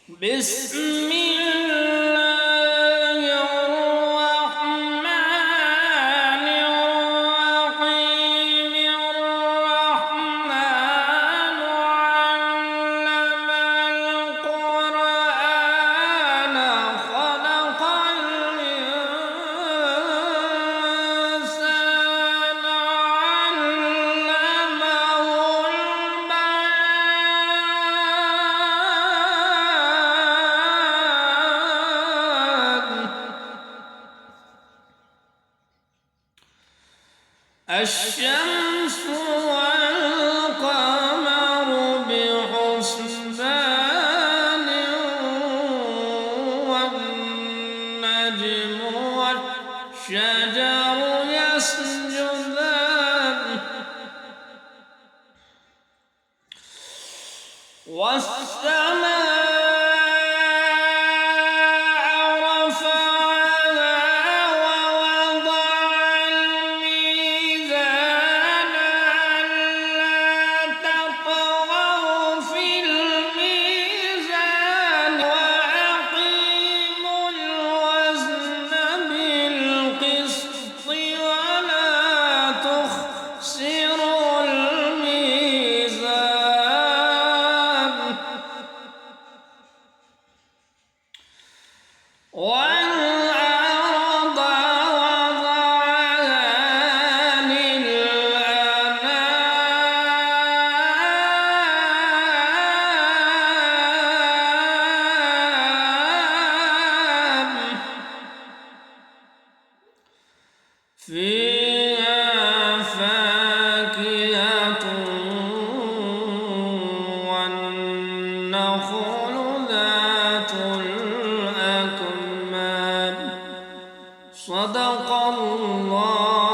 بسم الله الرحمن الرحيم الرحمن علم القرآن خلق الإنسان الشمس والقمر بحسبان والنجم والشجر يسجدان والسماء والأرض وضعها للأنام فيها فاكهة والنخل ذات الأكمام صدق الله